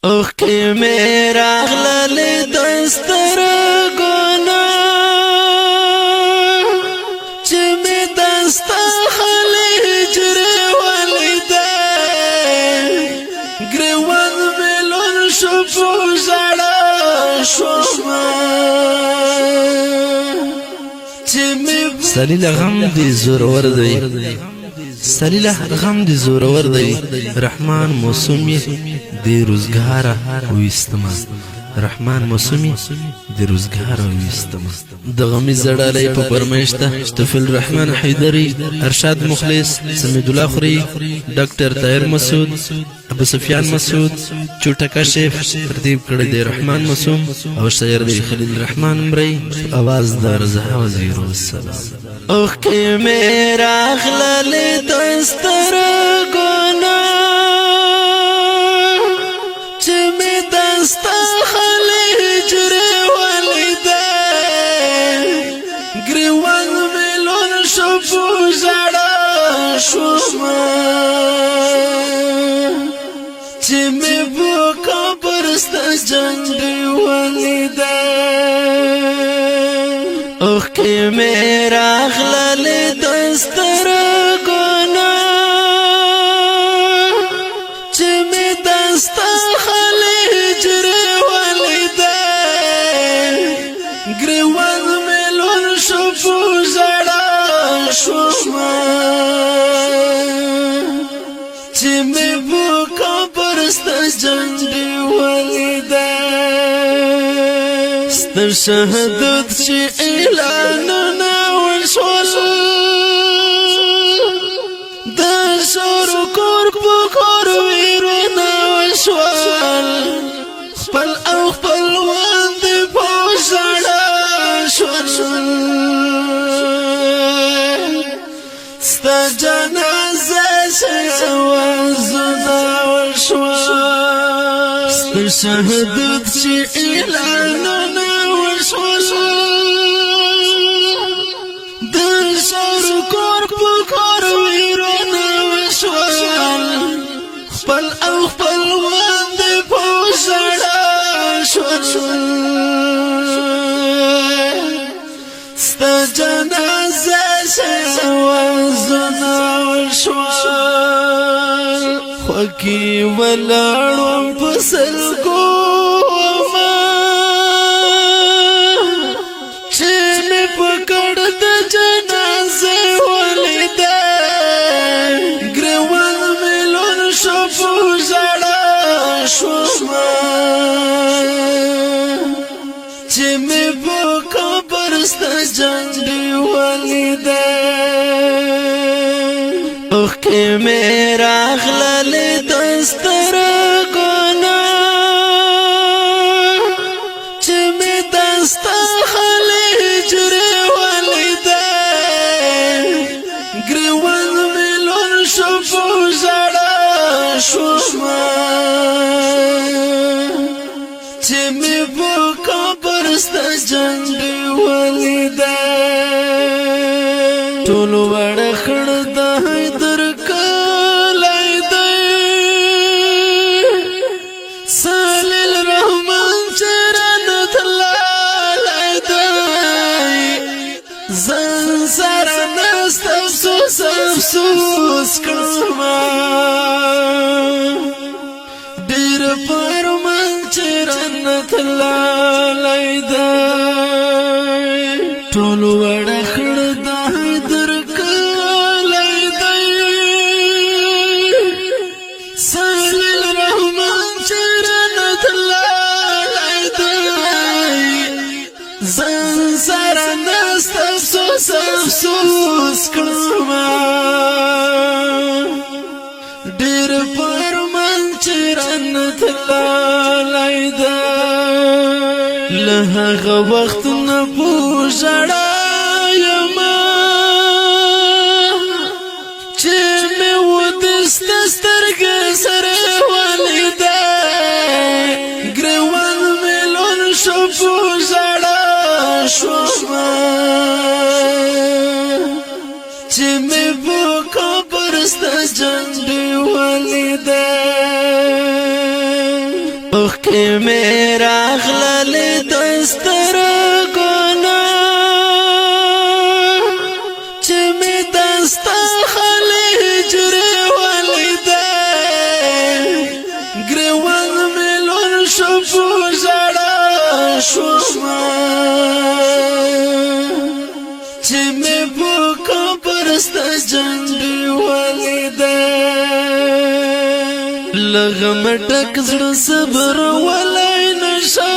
اوخ کی میرا غلل دستر گونا چه می دست خلیجر والده گروان ملون شپو زڑا شوما چه می سلیل غم دی زورور دی سلیل غم دی زورور دی رحمان موسومی دی روزگار ویستما رحمان موسومی دی روزگار ویستما د غمی زړالی په پرمیشته طفل رحمان حیدری ارشاد مخلص سمید الله خری ډاکټر طاهر مسعود ابو سفیان مسعود چوټه کشف ترتیب کړی دی رحمان موسوم او شاعر دی خلیل رحمان مری आवाज د رضا وزیر السلام اوخ کی میرا غلل دستر گونا چه می دست خلیجر والده گریوان ملون شپو زڑا شوما چه می بوکا برست جنگ والده اوخ کی میرا غلل دستر گونا چه می دست خلیجر والده گریوان ملون شپو زڑا شوما چه می بوکا برست جنگ والده ستر شهادت چه اعلانونه وشول د شور کور په کور ویرونه وشول خپل او خپلوان د پوزړه شول ستا جنازه شوازونه وشول ستر شهادت چې اعلانونه وشول د شور کور په کور ویرونه وشول خپل او خپلوان د پوزړه شول ستا جنازه شوازونه وشول خوږې ولاړم په سلګو چې مې پکړ د جنازه ولیده ګریوان ملون شپو زړه شوما چې مې په قبر ستا جنګ ولیده اوخ کې میرا غلل دستر گونا چې مې دست خلیجر والده ګریوان ملون شپو زړه شوما چې مې په قبر ستا جنګ ولیده ټول وړ خړ د حیدر کلای دی سلیل رحمان چرن تلای دی زن سره نست افسوس کړما ډېر پرمن چرن تلای دی ټول وړ خړ د حیدر کلای دی سلیل رحمان چرن تلای دی زن سره نست افسوس کړما ډېر پرمن چرن تلای دی له هغه وخت نه پوزړه یما چې مې ودست سترګې سره ولیده ګریوان ملون شپو زړه شوما چې مې په قبر ستا جنګ ولیده اوخ کې میرا غلل دستر ګنا چې می دستا خلجر ولدا ګروان ملون شپو زړه شوما چې می په قبرست جنډي ولدا لغم ټک زړه صبر ولای نشا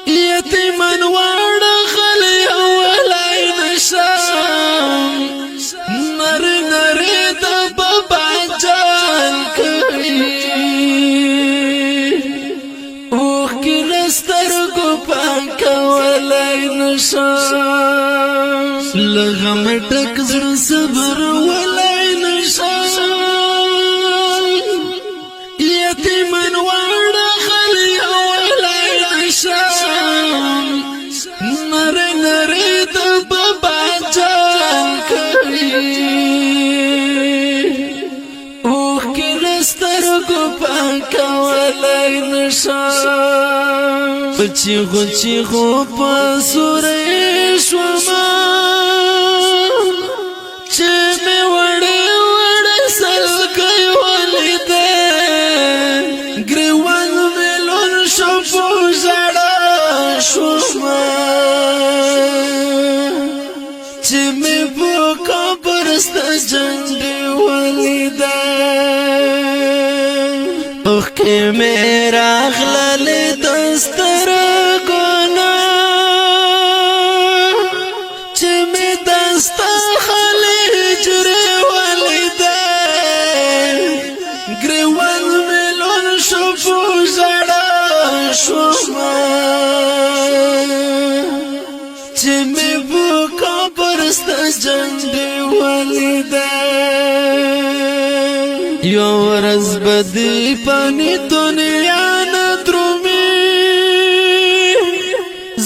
یتیمن وړ خلی ولای نشا نر نر د بابا جان کوي او کلستر کو پاک ولای نشا لغم ټک زړه صبر ولای نشا یتیمن وړ خلی ولای نشا نر نر د بابا جان کوي او کلستر کو پاک ولای نشا بچی غو پسورې شوما چې مې وړې وړې سل کوي ولدا ګروان ملون شپو زړه شوما چې مې په قبرست جنډي ولدا اوخ کې میرا غلل دستر ګنا چې مې دستا خلجر ولدا ګروان ملون شپو زړه شوما چې مې په قبرست جنډي ولدا یو ورځ بدی پانی دنیا نه درومي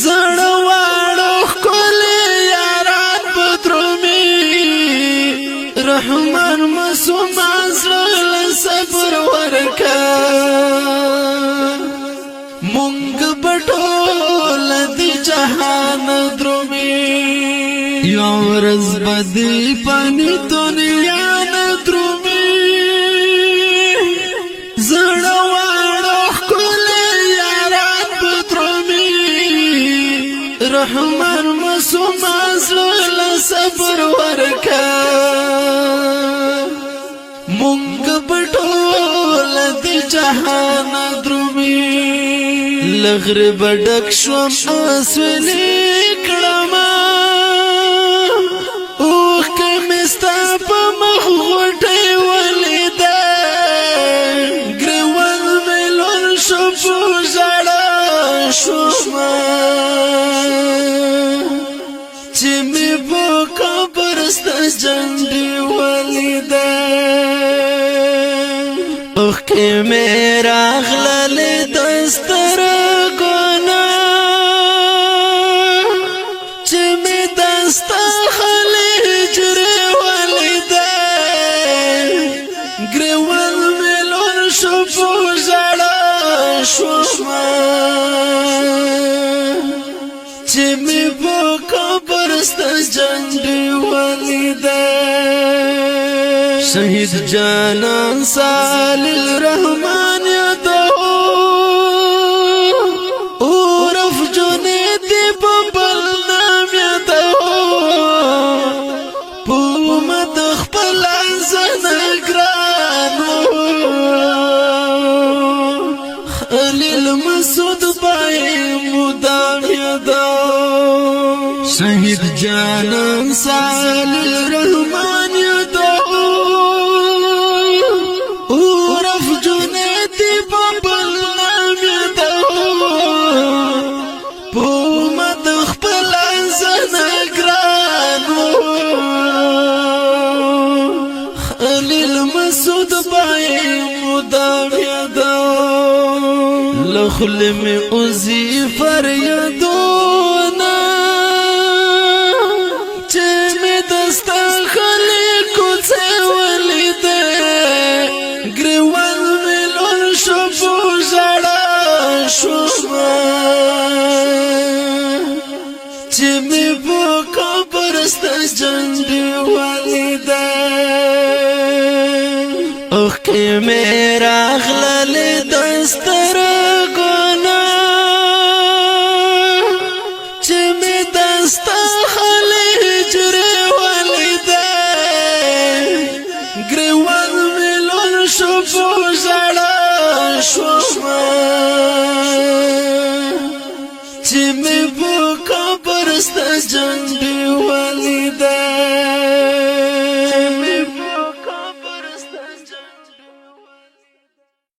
زړه واړو خپل یاران بدرومي رحمان مسوم ازل صبر ورکا مونږ بټول دی جهان درومي یو ورځ بدی پانی دنیا نه درومي زړه واړو خپل یاران بدرومي رحمان مسوم ازل صبر ورکا مونږ بټول دی جهان درومي لغرب ډک شوم اسولې کړم اوخ کمستا په مخ غټي ولدا ګروان ملون شپو زړه شوما چې مې په قبرست جنډي ولدا اوخ کې میرا غلل دستر ګنا چې مې دستا خلجر ولدا ګروان ملون شپو زړه شوما چې مې په قبرست جنډي ولدا شهید جانان سال الرحمن یادو عرف جنید ببل نام یادو پومد خپل زنگرانو خلیل مسعود بای مدام یادو شهید جانان سال الرحمن یادو عرف جنید ببل نام یادو پومد خپل زنگرانو خلیل مسعود بای مدام یادو لخل میں اوزی فریادونا چه میں دستا خلی کچھ ولی دے گریوان ملو مې راغللې دسترګونه چې مې دستا هجرې ولیده ګریوان مې لون شو په ژړا شومه چې مې په قبر ستا جنډې ولیده